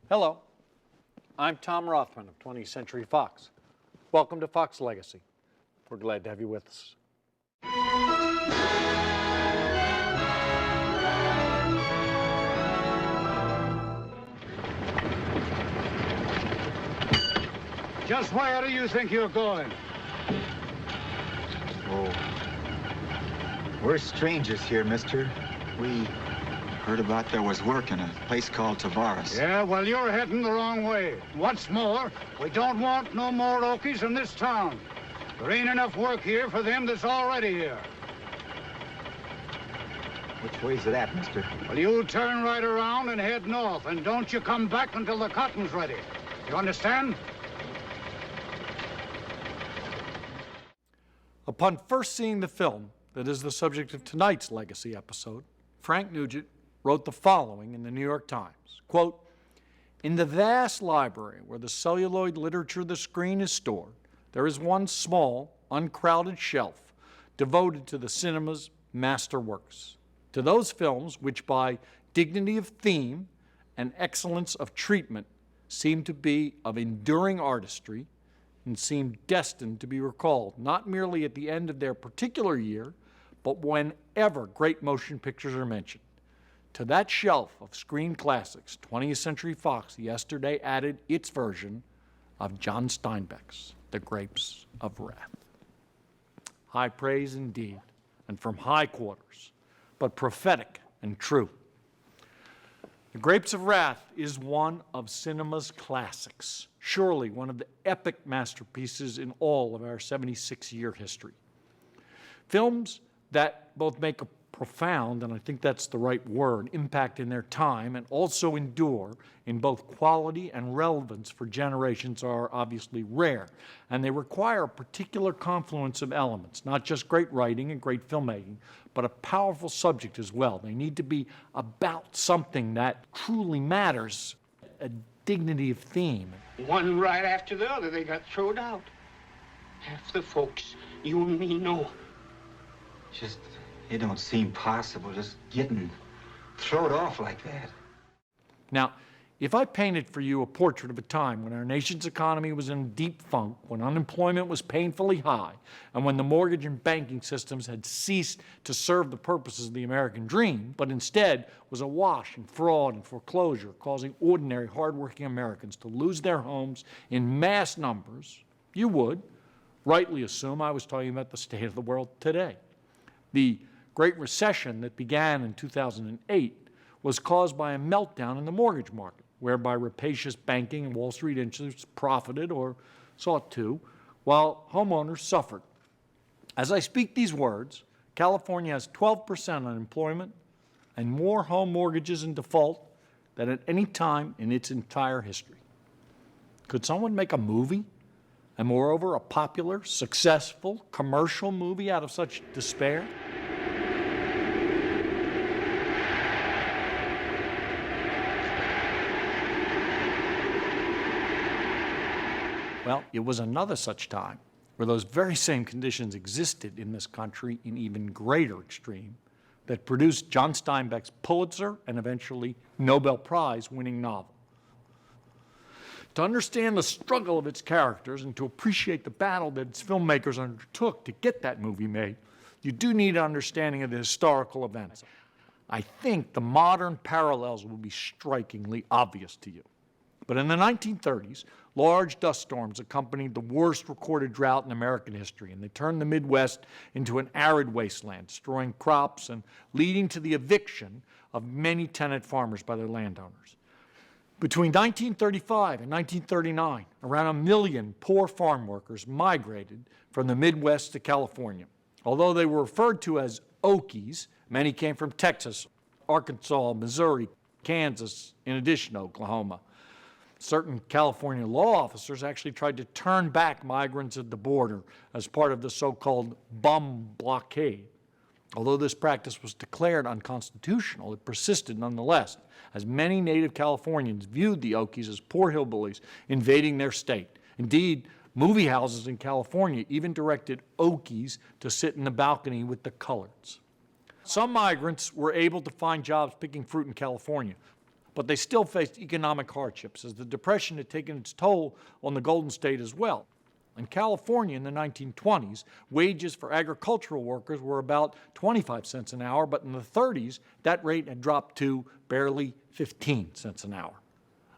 Hello, I'm Tom Rothman of 20th Century Fox. Welcome to Fox Legacy. We're glad to have you with us. Just where do you think you're going? Oh, we're strangers here, mister. We heard about there was work in a place called Tavares. Yeah, well, you're heading the wrong way. What's more, we don't want no more Okies in this town. There ain't enough work here for them that's already here. Which way's it at, mister? Well, you turn right around and head north, and don't you come back until the cotton's ready. You understand? Upon first seeing the film that is the subject of tonight's Legacy episode, Frank Nugent wrote the following in the New York Times, quote, "In the vast library where the celluloid literature of the screen is stored, there is one small, uncrowded shelf devoted to the cinema's masterworks, to those films which by dignity of theme and excellence of treatment seem to be of enduring artistry and seem destined to be recalled not merely at the end of their particular year, but whenever great motion pictures are mentioned. To that shelf of screen classics, 20th Century Fox yesterday added its version of John Steinbeck's The Grapes of Wrath." High praise indeed, and from high quarters, but prophetic and true. The Grapes of Wrath is one of cinema's classics, surely one of the epic masterpieces in all of our 76-year history. Films that both make a profound, and I think that's the right word, impact in their time and also endure in both quality and relevance for generations are obviously rare, and they require a particular confluence of elements, not just great writing and great filmmaking, but a powerful subject as well. They need to be about something that truly matters, a dignity of theme. One right after the other, they got thrown out. Half the folks you and me know. Just, it don't seem possible, just getting thrown off like that. Now, if I painted for you a portrait of a time when our nation's economy was in deep funk, when unemployment was painfully high, and when the mortgage and banking systems had ceased to serve the purposes of the American dream, but instead was awash in fraud and foreclosure, causing ordinary, hardworking Americans to lose their homes in mass numbers, you would rightly assume I was talking about the state of the world today. The Great Recession that began in 2008 was caused by a meltdown in the mortgage market, whereby rapacious banking and Wall Street interests profited or sought to, while homeowners suffered. As I speak these words, California has 12% unemployment and more home mortgages in default than at any time in its entire history. Could someone make a movie, and moreover a popular, successful, commercial movie out of such despair? Well, it was another such time where those very same conditions existed in this country in even greater extreme that produced John Steinbeck's Pulitzer and eventually Nobel Prize winning novel. To understand the struggle of its characters and to appreciate the battle that its filmmakers undertook to get that movie made, you do need an understanding of the historical events. I think the modern parallels will be strikingly obvious to you. But in the 1930s, large dust storms accompanied the worst recorded drought in American history, and they turned the Midwest into an arid wasteland, destroying crops and leading to the eviction of many tenant farmers by their landowners. Between 1935 and 1939, around 1 million poor farm workers migrated from the Midwest to California. Although they were referred to as Okies, many came from Texas, Arkansas, Missouri, Kansas, in addition to Oklahoma. Certain California law officers actually tried to turn back migrants at the border as part of the so-called bum blockade. Although this practice was declared unconstitutional, it persisted nonetheless, as many native Californians viewed the Okies as poor hillbillies invading their state. Indeed, movie houses in California even directed Okies to sit in the balcony with the coloreds. Some migrants were able to find jobs picking fruit in California, but they still faced economic hardships as the Depression had taken its toll on the Golden State as well. In California in the 1920s, wages for agricultural workers were about 25 cents an hour, but in the 30s, that rate had dropped to barely 15 cents an hour.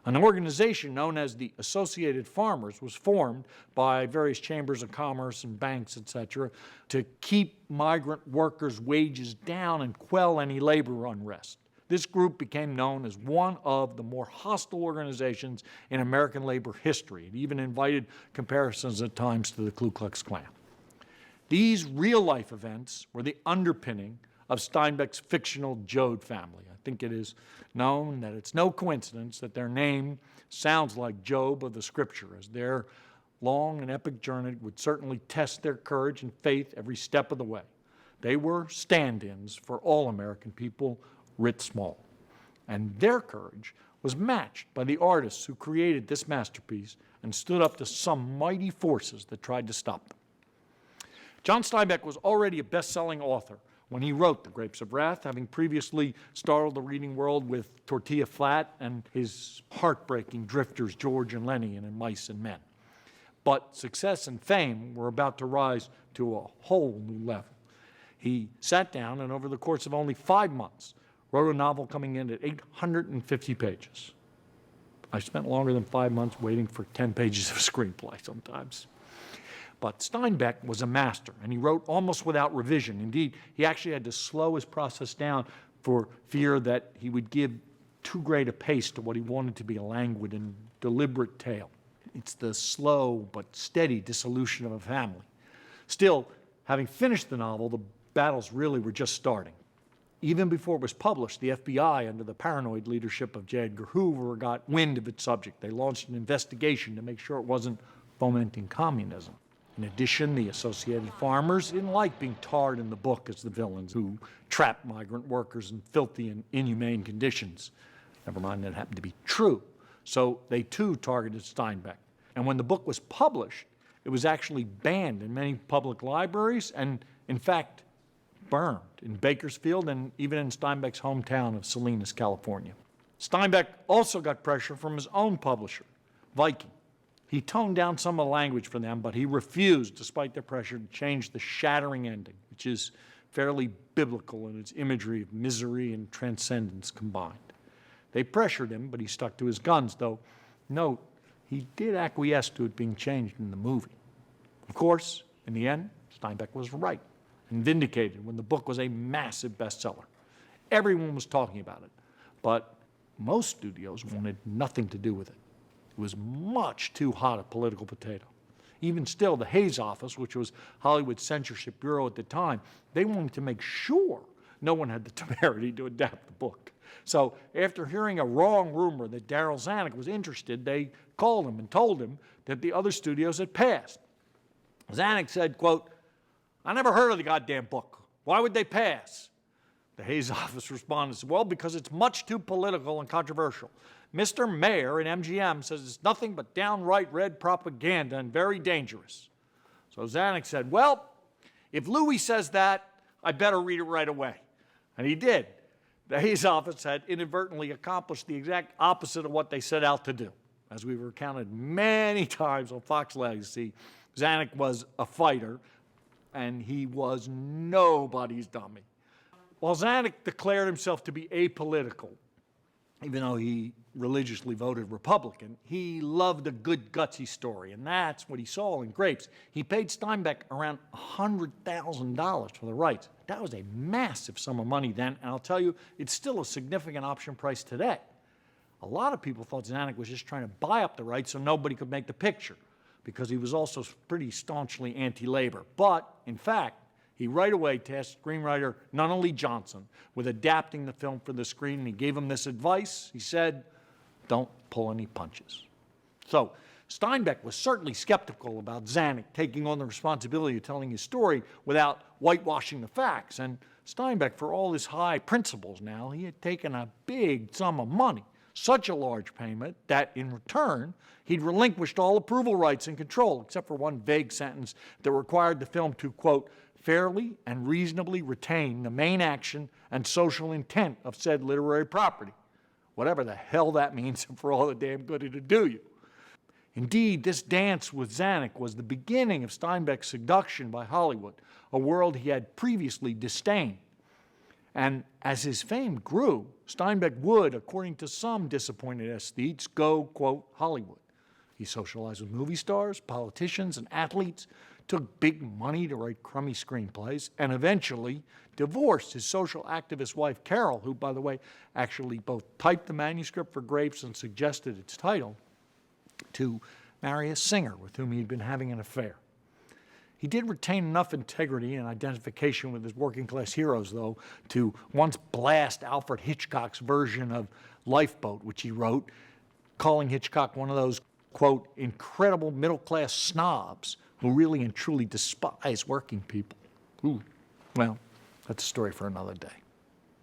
An organization known as the Associated Farmers was formed by various chambers of commerce and banks, etc., to keep migrant workers' wages down and quell any labor unrest. This group became known as one of the more hostile organizations in American labor history. It even invited comparisons at times to the Ku Klux Klan. These real-life events were the underpinning of Steinbeck's fictional Joad family. I think it is known that it's no coincidence that their name sounds like Job of the Scripture, as their long and epic journey would certainly test their courage and faith every step of the way. They were stand-ins for all American people, writ small. And their courage was matched by the artists who created this masterpiece and stood up to some mighty forces that tried to stop them. John Steinbeck was already a best-selling author when he wrote The Grapes of Wrath, having previously startled the reading world with Tortilla Flat and his heartbreaking drifters George and Lenny in Mice and Men. But success and fame were about to rise to a whole new level. He sat down and over the course of only 5 months wrote a novel coming in at 850 pages. I spent longer than 5 months waiting for 10 pages of screenplay sometimes. But Steinbeck was a master, and he wrote almost without revision. Indeed, he actually had to slow his process down for fear that he would give too great a pace to what he wanted to be a languid and deliberate tale. It's the slow but steady dissolution of a family. Still, having finished the novel, the battles really were just starting. Even before it was published, the FBI, under the paranoid leadership of J. Edgar Hoover, got wind of its subject. They launched an investigation to make sure it wasn't fomenting communism. In addition, the Associated Farmers didn't like being tarred in the book as the villains who trapped migrant workers in filthy and inhumane conditions. Never mind that it happened to be true. So they too targeted Steinbeck. And when the book was published, it was actually banned in many public libraries and, in fact, burned in Bakersfield and even in Steinbeck's hometown of Salinas, California. Steinbeck also got pressure from his own publisher, Viking. He toned down some of the language for them, but he refused, despite their pressure, to change the shattering ending, which is fairly biblical in its imagery of misery and transcendence combined. They pressured him, but he stuck to his guns, though, note, he did acquiesce to it being changed in the movie. Of course, in the end, Steinbeck was right and vindicated when the book was a massive bestseller. Everyone was talking about it, but most studios wanted nothing to do with it. It was much too hot a political potato. Even still, the Hays office, which was Hollywood's censorship bureau at the time, they wanted to make sure no one had the temerity to adapt the book. So after hearing a wrong rumor that Darryl Zanuck was interested, they called him and told him that the other studios had passed. Zanuck said, quote, "I never heard of the goddamn book. Why would they pass?" The Hays office responded, well, because it's much too political and controversial. Mr. Mayer at MGM says it's nothing but downright red propaganda and very dangerous. So Zanuck said, well, if Louis says that, I better read it right away. And he did. The Hays office had inadvertently accomplished the exact opposite of what they set out to do. As we've recounted many times on Fox Legacy, Zanuck was a fighter, and he was nobody's dummy. While Zanuck declared himself to be apolitical, even though he religiously voted Republican, he loved a good gutsy story, and that's what he saw in Grapes. He paid Steinbeck around $100,000 for the rights. That was a massive sum of money then, and I'll tell you, it's still a significant option price today. A lot of people thought Zanuck was just trying to buy up the rights so nobody could make the picture, because he was also pretty staunchly anti-labor. But, in fact, he right away tasked screenwriter Nunnally Johnson with adapting the film for the screen, and he gave him this advice. He said, don't pull any punches. So Steinbeck was certainly skeptical about Zanuck taking on the responsibility of telling his story without whitewashing the facts. And Steinbeck, for all his high principles now, he had taken a big sum of money, such a large payment that in return he'd relinquished all approval rights and control, except for one vague sentence that required the film to, quote, fairly and reasonably retain the main action and social intent of said literary property. Whatever the hell that means, and for all the damn good it'd do you. Indeed, this dance with Zanuck was the beginning of Steinbeck's seduction by Hollywood, a world he had previously disdained. And as his fame grew, Steinbeck would, according to some disappointed aesthetes, go, quote, Hollywood. He socialized with movie stars, politicians, and athletes, took big money to write crummy screenplays, and eventually divorced his social activist wife, Carol, who, by the way, actually both typed the manuscript for Grapes and suggested its title, to marry a singer with whom he'd been having an affair. He did retain enough integrity and identification with his working-class heroes, though, to once blast Alfred Hitchcock's version of Lifeboat, which he wrote, calling Hitchcock one of those, quote, incredible middle-class snobs who really and truly despise working people. Ooh. Well, that's a story for another day.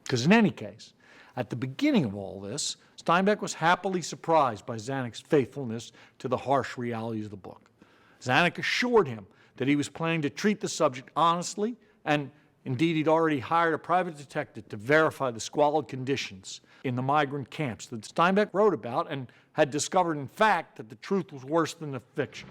Because in any case, at the beginning of all this, Steinbeck was happily surprised by Zanuck's faithfulness to the harsh realities of the book. Zanuck assured him that he was planning to treat the subject honestly, and indeed he'd already hired a private detective to verify the squalid conditions in the migrant camps that Steinbeck wrote about and had discovered, in fact, that the truth was worse than the fiction.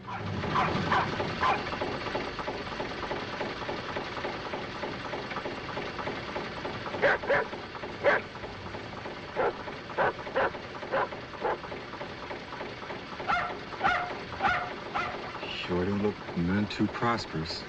Sure don't look none too prosperous.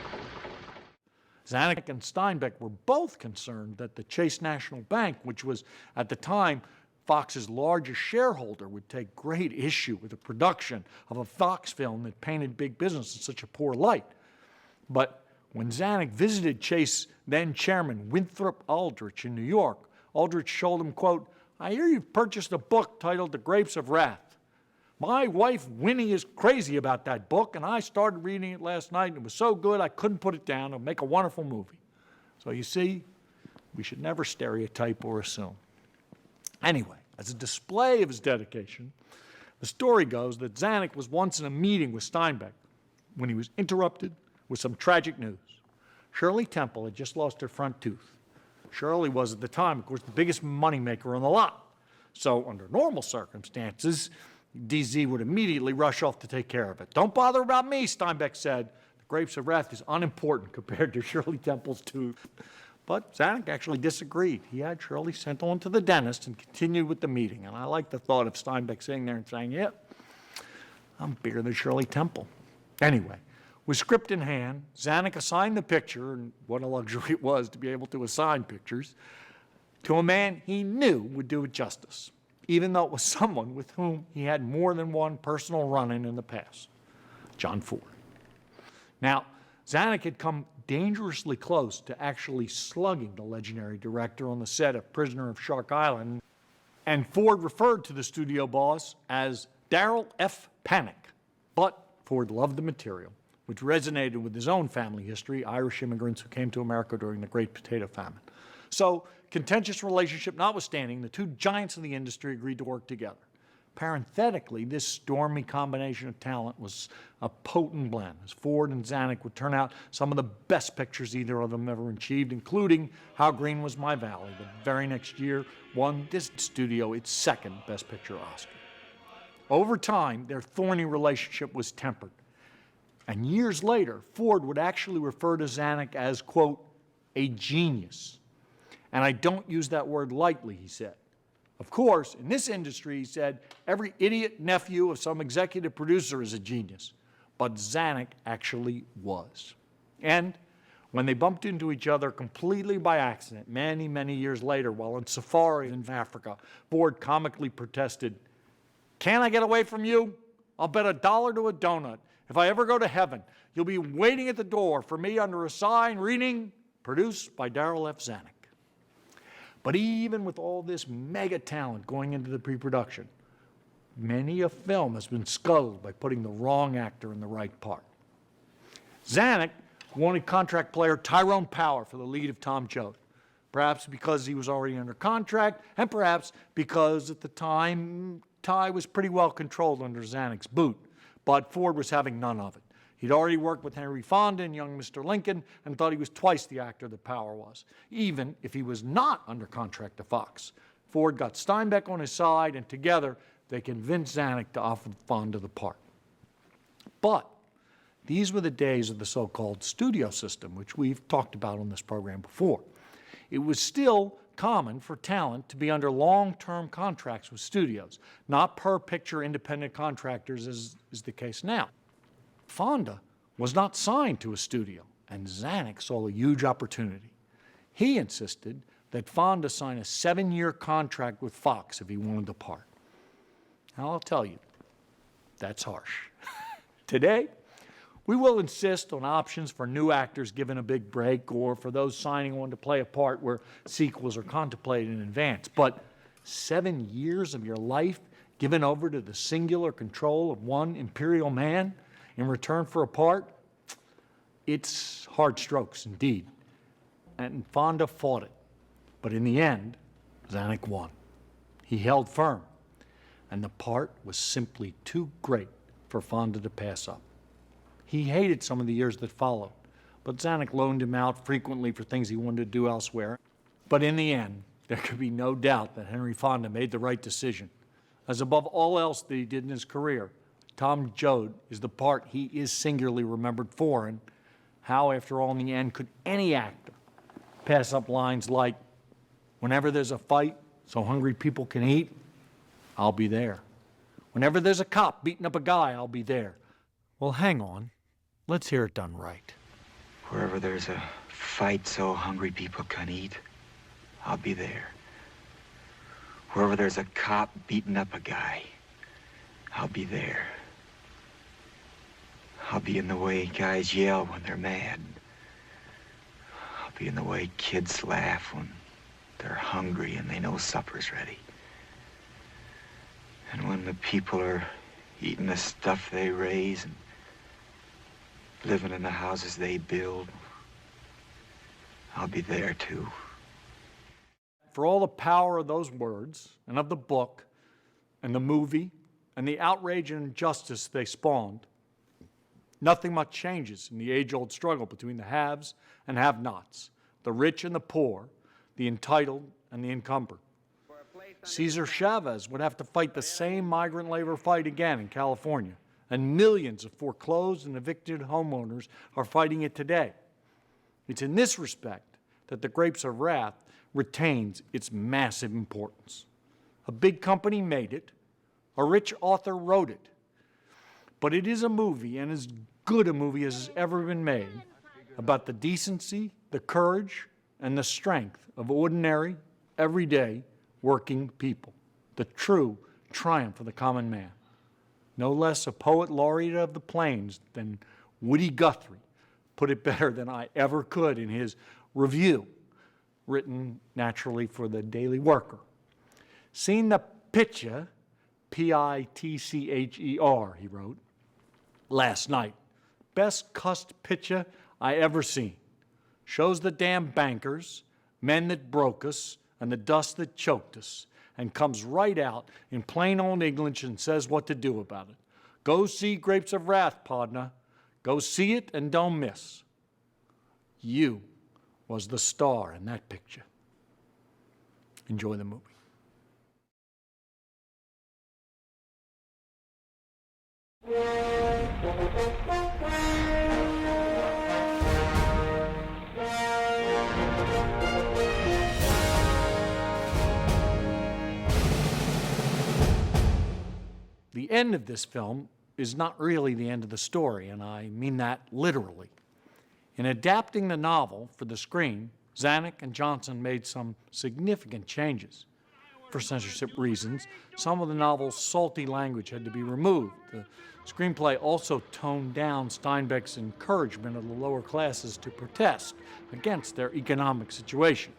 Zanuck and Steinbeck were both concerned that the Chase National Bank, which was at the time Fox's largest shareholder, would take great issue with the production of a Fox film that painted big business in such a poor light. But when Zanuck visited Chase then-chairman Winthrop Aldrich in New York, Aldrich told him, quote, I hear you've purchased a book titled The Grapes of Wrath. My wife, Winnie, is crazy about that book, and I started reading it last night, and it was so good I couldn't put it down. It'll make a wonderful movie. So you see, we should never stereotype or assume. Anyway, as a display of his dedication, the story goes that Zanuck was once in a meeting with Steinbeck when he was interrupted with some tragic news. Shirley Temple had just lost her front tooth. Shirley was, at the time, of course, the biggest moneymaker on the lot. So under normal circumstances, DZ would immediately rush off to take care of it. Don't bother about me, Steinbeck said. The Grapes of Wrath is unimportant compared to Shirley Temple's tooth. But Zanuck actually disagreed. He had Shirley sent on to the dentist and continued with the meeting. And I like the thought of Steinbeck sitting there and saying, yep, I'm bigger than Shirley Temple. Anyway, with script in hand, Zanuck assigned the picture, and what a luxury it was to be able to assign pictures, to a man he knew would do it justice, even though it was someone with whom he had more than one personal run-in in the past, John Ford. Now, Zanuck had come dangerously close to actually slugging the legendary director on the set of Prisoner of Shark Island, and Ford referred to the studio boss as Darrell F. Panic. But Ford loved the material, which resonated with his own family history, Irish immigrants who came to America during the Great Potato Famine. So, contentious relationship notwithstanding, the two giants of the industry agreed to work together. Parenthetically, this stormy combination of talent was a potent blend, as Ford and Zanuck would turn out some of the best pictures either of them ever achieved, including How Green Was My Valley. The very next year won this studio its second Best Picture Oscar. Over time, their thorny relationship was tempered. And years later, Ford would actually refer to Zanuck as, quote, a genius. And I don't use that word lightly, he said. Of course, in this industry, he said, every idiot nephew of some executive producer is a genius. But Zanuck actually was. And when they bumped into each other completely by accident, many, many years later, while on safari in Africa, Ford comically protested, "Can't I get away from you? I'll bet $1 to a donut. If I ever go to heaven, you'll be waiting at the door for me under a sign reading, produced by Darrell F. Zanuck." But even with all this mega talent going into the pre-production, Many a film has been scuttled by putting the wrong actor in the right part. Zanuck wanted contract player Tyrone Power for the lead of Tom Joad, perhaps because he was already under contract, and perhaps because at the time Ty was pretty well controlled under Zanuck's boot, but Ford was having none of it. He'd already worked with Henry Fonda in Young Mr. Lincoln and thought he was twice the actor that Power was, even if he was not under contract to Fox. Ford got Steinbeck on his side, and together they convinced Zanuck to offer Fonda the part. But these were the days of the so-called studio system, which we've talked about on this program before. It was still common for talent to be under long-term contracts with studios, not per-picture independent contractors as is the case now. Fonda was not signed to a studio, and Zanuck saw a huge opportunity. He insisted that Fonda sign a 7-year contract with Fox if he wanted the part. Now, I'll tell you, that's harsh. Today, we will insist on options for new actors given a big break or for those signing on to play a part where sequels are contemplated in advance. But 7 years of your life given over to the singular control of one imperial man in return for a part? It's hard strokes indeed. And Fonda fought it. But in the end, Zanuck won. He held firm. And the part was simply too great for Fonda to pass up. He hated some of the years that followed, but Zanuck loaned him out frequently for things he wanted to do elsewhere. But in the end, there could be no doubt that Henry Fonda made the right decision. As above all else that he did in his career, Tom Joad is the part he is singularly remembered for, and how, after all, in the end, could any actor pass up lines like, "Whenever there's a fight so hungry people can eat, I'll be there. Whenever there's a cop beating up a guy, I'll be there." Well, hang on. Let's hear it done right. Wherever there's a fight so hungry people can eat, I'll be there. Wherever there's a cop beating up a guy, I'll be there. I'll be in the way guys yell when they're mad. I'll be in the way kids laugh when they're hungry and they know supper's ready. And when the people are eating the stuff they raise and living in the houses they build, I'll be there too. For all the power of those words and of the book and the movie and the outrage and injustice they spawned, nothing much changes in the age-old struggle between the haves and have-nots, the rich and the poor, the entitled and the encumbered. Cesar Chavez would have to fight the same migrant labor fight again in California, and millions of foreclosed and evicted homeowners are fighting it today. It's in this respect that The Grapes of Wrath retains its massive importance. A big company made it, a rich author wrote it, but it is a movie, and as good a movie as has ever been made, about the decency, the courage, and the strength of ordinary, everyday, working people, the true triumph of the common man. No less a poet laureate of the plains than Woody Guthrie put it better than I ever could in his review, written naturally for the Daily Worker. "Seen the picture, P-I-T-C-H-E-R, he wrote, last night. Best cussed picture I ever seen. Shows the damn bankers, men that broke us, and the dust that choked us, and comes right out in plain old English and says what to do about it. Go see Grapes of Wrath, pardner. Go see it and don't miss. You was the star in that picture." Enjoy the movie. The end of this film is not really the end of the story, and I mean that literally. In adapting the novel for the screen, Zanuck and Johnson made some significant changes. For censorship reasons, some of the novel's salty language had to be removed. The screenplay also toned down Steinbeck's encouragement of the lower classes to protest against their economic situation.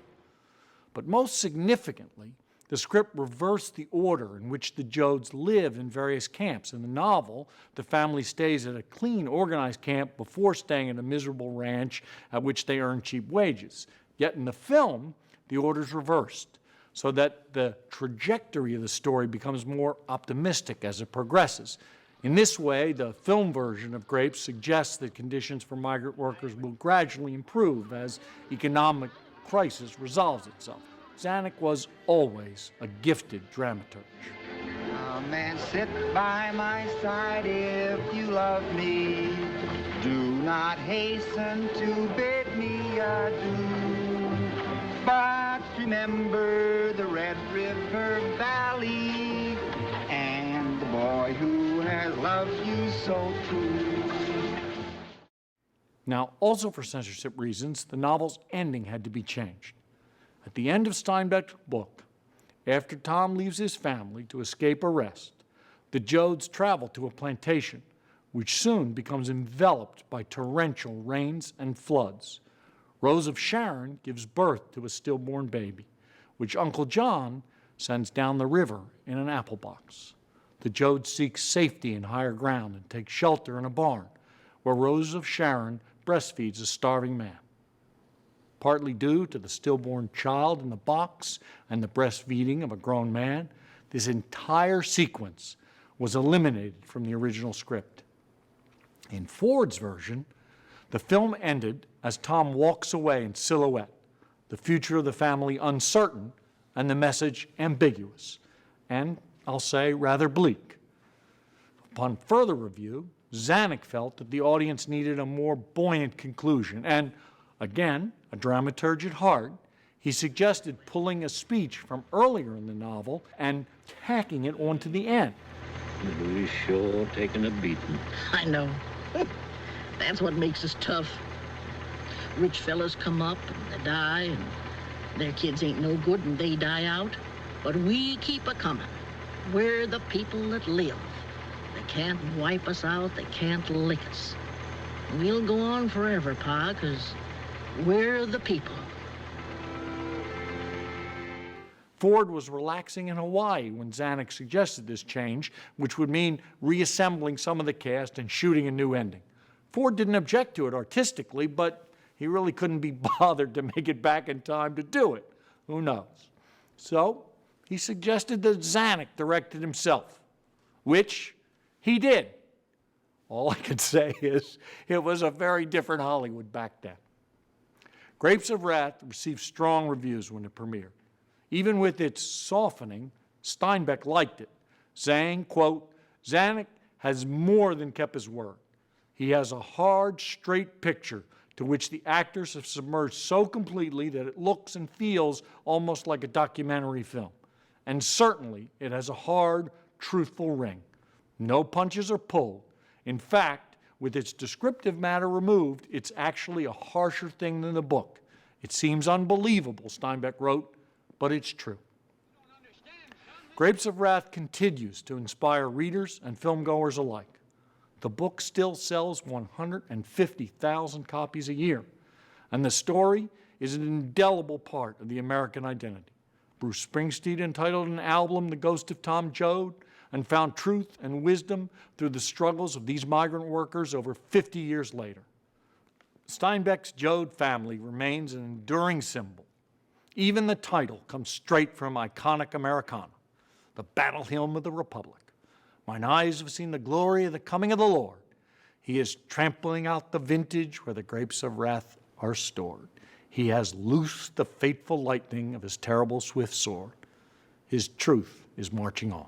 But most significantly, The script reversed the order in which the Joads live in various camps. In the novel, the family stays at a clean, organized camp before staying at a miserable ranch at which they earn cheap wages. Yet in the film, the order's reversed, so that the trajectory of the story becomes more optimistic as it progresses. In this way, the film version of Grapes suggests that conditions for migrant workers will gradually improve as economic crisis resolves itself. Zanuck was always a gifted dramaturg. Come and sit by my side if you love me. Do not hasten to bid me adieu. But remember the Red River Valley and the boy who has loved you so true. Now, also for censorship reasons, the novel's ending had to be changed. At the end of Steinbeck's book, after Tom leaves his family to escape arrest, the Joads travel to a plantation, which soon becomes enveloped by torrential rains and floods. Rose of Sharon gives birth to a stillborn baby, which Uncle John sends down the river in an apple box. The Joads seek safety in higher ground and take shelter in a barn, where Rose of Sharon breastfeeds a starving man. Partly due to the stillborn child in the box and the breastfeeding of a grown man, this entire sequence was eliminated from the original script. In Ford's version, the film ended as Tom walks away in silhouette, the future of the family uncertain and the message ambiguous, and I'll say rather bleak. Upon further review, Zanuck felt that the audience needed a more buoyant conclusion, and again, a dramaturg at heart, he suggested pulling a speech from earlier in the novel and tacking it onto the end. We're sure taking a beating. I know. That's what makes us tough. Rich fellas come up and they die, and their kids ain't no good and they die out. But we keep a-comin'. We're the people that live. They can't wipe us out, they can't lick us. We'll go on forever, Pa, 'cause we're the people. Ford was relaxing in Hawaii when Zanuck suggested this change, which would mean reassembling some of the cast and shooting a new ending. Ford didn't object to it artistically, but he really couldn't be bothered to make it back in time to do it. Who knows? So he suggested that Zanuck directed himself, which he did. All I can say is it was a very different Hollywood back then. Grapes of Wrath received strong reviews when it premiered. Even with its softening, Steinbeck liked it, saying, quote, "Zanuck has more than kept his word. He has a hard, straight picture to which the actors have submerged so completely that it looks and feels almost like a documentary film. And certainly it has a hard, truthful ring. No punches are pulled. In fact, with its descriptive matter removed, it's actually a harsher thing than the book. It seems unbelievable," Steinbeck wrote, "but it's true." Grapes of Wrath continues to inspire readers and filmgoers alike. The book still sells 150,000 copies a year, and the story is an indelible part of the American identity. Bruce Springsteen entitled an album "The Ghost of Tom Joad" and found truth and wisdom through the struggles of these migrant workers over 50 years later. Steinbeck's Joad family remains an enduring symbol. Even the title comes straight from iconic Americana, the battle hymn of the Republic. "Mine eyes have seen the glory of the coming of the Lord. He is trampling out the vintage where the grapes of wrath are stored. He has loosed the fateful lightning of his terrible swift sword. His truth is marching on.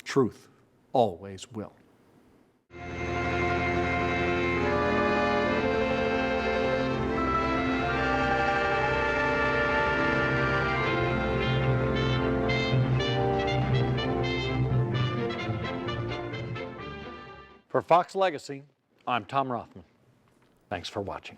Truth always will." For Fox Legacy, I'm Tom Rothman. Thanks for watching.